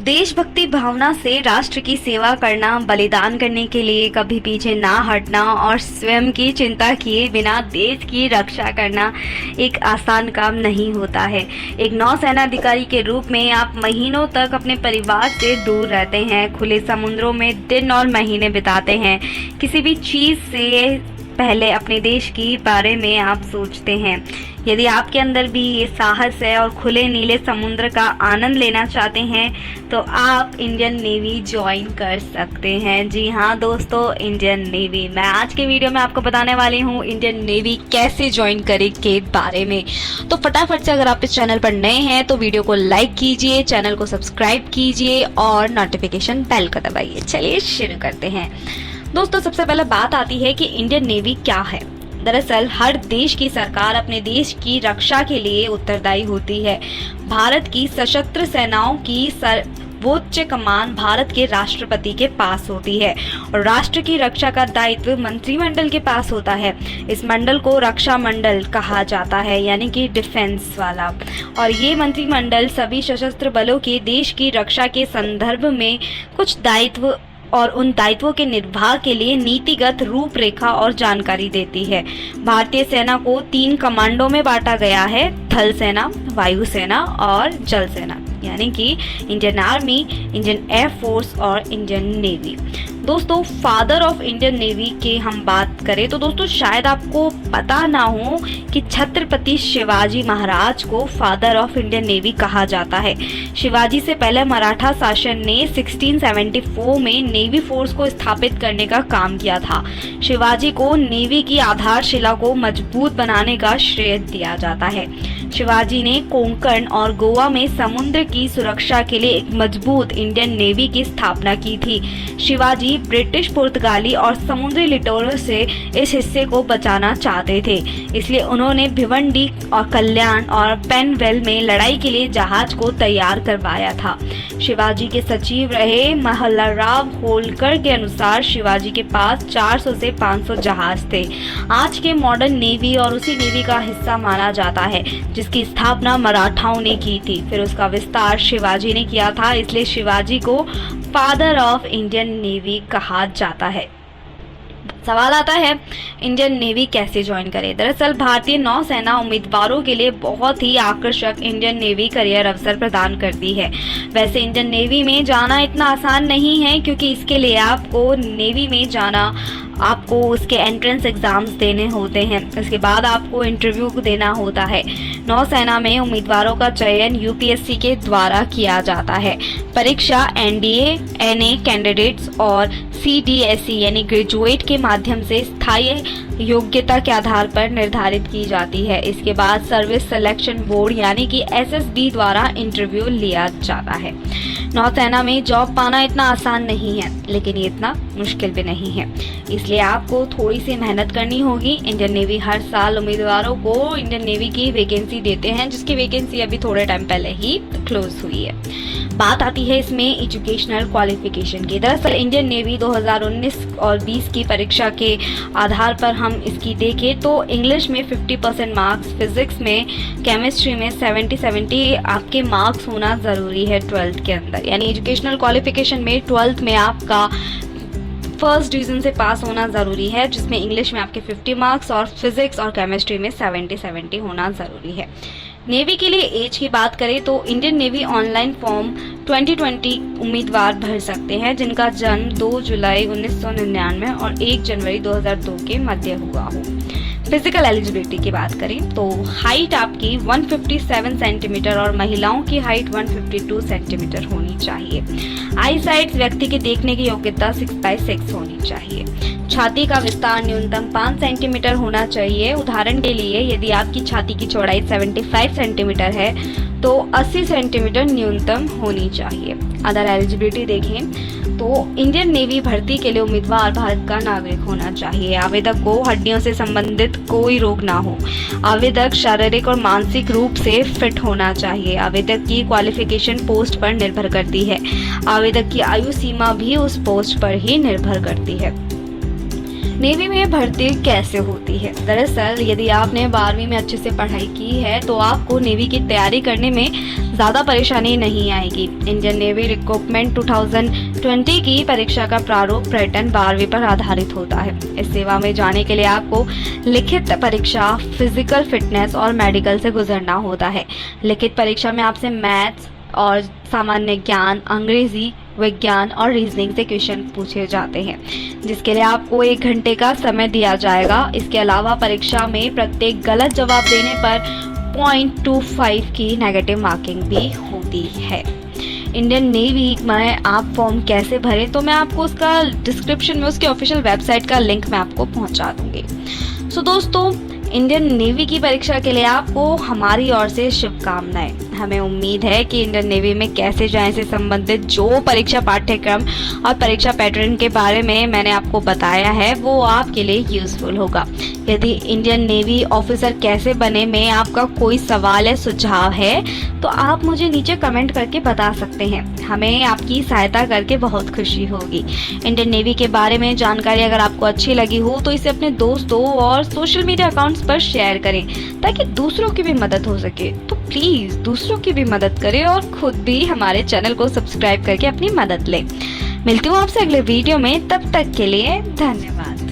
देशभक्ति भावना से राष्ट्र की सेवा करना, बलिदान करने के लिए कभी पीछे ना हटना और स्वयं की चिंता किए बिना देश की रक्षा करना एक आसान काम नहीं होता है। एक नौसेना अधिकारी के रूप में आप महीनों तक अपने परिवार से दूर रहते हैं, खुले समुद्रों में दिन और महीने बिताते हैं। किसी भी चीज़ से पहले अपने देश के बारे में आप सोचते हैं। यदि आपके अंदर भी ये साहस है और खुले नीले समुद्र का आनंद लेना चाहते हैं तो आप इंडियन नेवी ज्वाइन कर सकते हैं। जी हाँ दोस्तों, इंडियन नेवी। मैं आज के वीडियो में आपको बताने वाली हूँ इंडियन नेवी कैसे ज्वाइन करें के बारे में। तो फटाफट से अगर आप इस चैनल पर नए हैं तो वीडियो को लाइक कीजिए, चैनल को सब्सक्राइब कीजिए और नोटिफिकेशन बेल को दबाइए। चलिए शुरू करते हैं। दोस्तों, सबसे पहले बात आती है कि इंडियन नेवी क्या है। दरअसल हर देश की सरकार अपने देश की रक्षा के लिए उत्तरदायी होती है। भारत की सशस्त्र सेनाओं की सर्वोच्च कमान भारत के राष्ट्रपति के पास होती है और राष्ट्र की रक्षा का दायित्व मंत्रिमंडल के पास होता है। इस मंडल को रक्षा मंडल कहा जाता है, यानी कि डिफेंस वाला। और ये मंत्रिमंडल सभी सशस्त्र बलों के देश की रक्षा के संदर्भ में कुछ दायित्व और उन दायित्वों के निर्वाह के लिए नीतिगत रूपरेखा और जानकारी देती है। भारतीय सेना को 3 कमांडों में बांटा गया है: थल सेना, वायु सेना और जल सेना, यानी कि इंडियन आर्मी, इंडियन एयरफोर्स और इंडियन नेवी। दोस्तों, फादर ऑफ इंडियन नेवी की हम बात करें तो दोस्तों शायद आपको पता ना हो कि छत्रपति शिवाजी महाराज को फादर ऑफ इंडियन नेवी कहा जाता है। शिवाजी से पहले मराठा शासन ने 1674 में नेवी फोर्स को स्थापित करने का काम किया था। शिवाजी को नेवी की आधारशिला को मजबूत बनाने का श्रेय दिया जाता है। शिवाजी ने कोंकण और गोवा में समुद्र की सुरक्षा के लिए एक मजबूत इंडियन नेवी की स्थापना की थी। शिवाजी ब्रिटिश, पुर्तगाली और समुद्री लिटोरल से इस हिस्से को बचाना चाहते थे, इसलिए उन्होंने भिवंडी और कल्याण और पेनवेल में लड़ाई के लिए जहाज को तैयार करवाया था। शिवाजी के सचिव रहे मल्हारराव होलकर के अनुसार शिवाजी के पास 400 से 500 जहाज थे। आज के मॉडर्न नेवी और उसी नेवी का हिस्सा माना जाता है जिसकी स्थापना मराठाओं ने की थी। फिर उसका विस्तार शिवाजी ने किया था, इसलिए शिवाजी को फादर ऑफ इंडियन नेवी कहा जाता है। सवाल आता है इंडियन नेवी कैसे ज्वाइन करें। दरअसल भारतीय नौसेना उम्मीदवारों के लिए बहुत ही आकर्षक इंडियन नेवी करियर अवसर प्रदान करती है। वैसे इंडियन नेवी में जाना इतना आसान नहीं है, क्योंकि इसके लिए आपको नेवी में जाना, आपको उसके एंट्रेंस एग्जाम्स देने होते हैं। इसके बाद आपको इंटरव्यू देना होता है। नौसेना में उम्मीदवारों का चयन यूपीएससी के द्वारा किया जाता है। परीक्षा एनडीए, एनए कैंडिडेट्स और सीडीएसई यानी ग्रेजुएट के माध्यम से स्थायी योग्यता के आधार पर निर्धारित की जाती है। इसके बाद सर्विस सिलेक्शन बोर्ड यानी कि एसएसबी द्वारा इंटरव्यू लिया जाता है। नौसेना में जॉब पाना इतना आसान नहीं है, लेकिन ये इतना मुश्किल भी नहीं है, इसलिए आपको थोड़ी सी मेहनत करनी होगी। इंडियन नेवी हर साल उम्मीदवारों को इंडियन नेवी की वैकेंसी देते हैं, जिसकी वैकेंसी अभी थोड़े टाइम पहले ही क्लोज हुई है। बात आती है इसमें एजुकेशनल क्वालिफिकेशन की। दरअसल इंडियन नेवी 2019 और 20 की परीक्षा के आधार पर हम इसकी देखें तो इंग्लिश में 50% मार्क्स, फिजिक्स में, केमिस्ट्री में 70 आपके मार्क्स होना ज़रूरी है 12th के अंदर। यानी एजुकेशनल क्वालिफिकेशन में 12th में आपका फर्स्ट डिवीजन से पास होना ज़रूरी है, जिसमें इंग्लिश में आपके 50 मार्क्स और फिजिक्स और केमिस्ट्री में 70 होना ज़रूरी है। नेवी के लिए एज की बात करें तो इंडियन नेवी ऑनलाइन फॉर्म 2020 उम्मीदवार भर सकते हैं जिनका जन्म 2 जुलाई 1999 और 1 जनवरी 2002 के मध्य हुआ हो। फिजिकल एलिजिबिलिटी की बात करें तो हाइट आपकी 157 सेंटीमीटर और महिलाओं की हाइट 152 सेंटीमीटर होनी चाहिए। आई साइट व्यक्ति के देखने की योग्यता 6/6 होनी चाहिए। छाती का विस्तार न्यूनतम 5 सेंटीमीटर होना चाहिए। उदाहरण के लिए यदि आपकी छाती की चौड़ाई 75 सेंटीमीटर है तो 80 सेंटीमीटर न्यूनतम होनी चाहिए। अदर एलिजिबिलिटी देखें तो इंडियन नेवी भर्ती के लिए उम्मीदवार भारत का नागरिक होना चाहिए। आवेदक को हड्डियों से संबंधित कोई रोग ना हो। आवेदक शारीरिक और मानसिक रूप से फिट होना चाहिए। आवेदक की क्वालिफिकेशन पोस्ट पर निर्भर करती है। आवेदक की आयु सीमा भी उस पोस्ट पर ही निर्भर करती है। नेवी में भर्ती कैसे होती है? दरअसल यदि आपने 12वीं में अच्छे से पढ़ाई की है तो आपको नेवी की तैयारी करने में ज़्यादा परेशानी नहीं आएगी। इंडियन नेवी रिक्रूटमेंट 2020 की परीक्षा का प्रारूप पैटर्न 12वीं पर आधारित होता है। इस सेवा में जाने के लिए आपको लिखित परीक्षा, फिजिकल फिटनेस और मेडिकल से गुजरना होता है। लिखित परीक्षा में आपसे मैथ्स और सामान्य ज्ञान, अंग्रेजी, विज्ञान और रीजनिंग से क्वेश्चन पूछे जाते हैं, जिसके लिए आपको 1 घंटे का समय दिया जाएगा। इसके अलावा परीक्षा में प्रत्येक गलत जवाब देने पर 0.25 की नेगेटिव मार्किंग भी होती है। इंडियन नेवी में आप फॉर्म कैसे भरें, तो मैं आपको उसका डिस्क्रिप्शन में उसके ऑफिशियल वेबसाइट का लिंक मैं आपको पहुंचा दूंगी। सो दोस्तों, इंडियन नेवी की परीक्षा के लिए आपको हमारी ओर से शुभकामनाएं। हमें उम्मीद है कि इंडियन नेवी में कैसे जाएं से संबंधित जो परीक्षा पाठ्यक्रम और परीक्षा पैटर्न के बारे में मैंने आपको बताया है वो आपके लिए यूजफुल होगा। यदि इंडियन नेवी ऑफिसर कैसे बने में आपका कोई सवाल या सुझाव है तो आप मुझे नीचे कमेंट करके बता सकते हैं। हमें आपकी सहायता करके बहुत खुशी होगी। इंडियन नेवी के बारे में जानकारी अगर आपको अच्छी लगी हो तो इसे अपने दोस्तों और सोशल मीडिया अकाउंट्स पर शेयर करें ताकि दूसरों की भी मदद हो सके। तो प्लीज दूसरों की भी मदद करें और खुद भी हमारे चैनल को सब्सक्राइब करके अपनी मदद लें। मिलती हूँ आपसे अगले वीडियो में, तब तक के लिए धन्यवाद।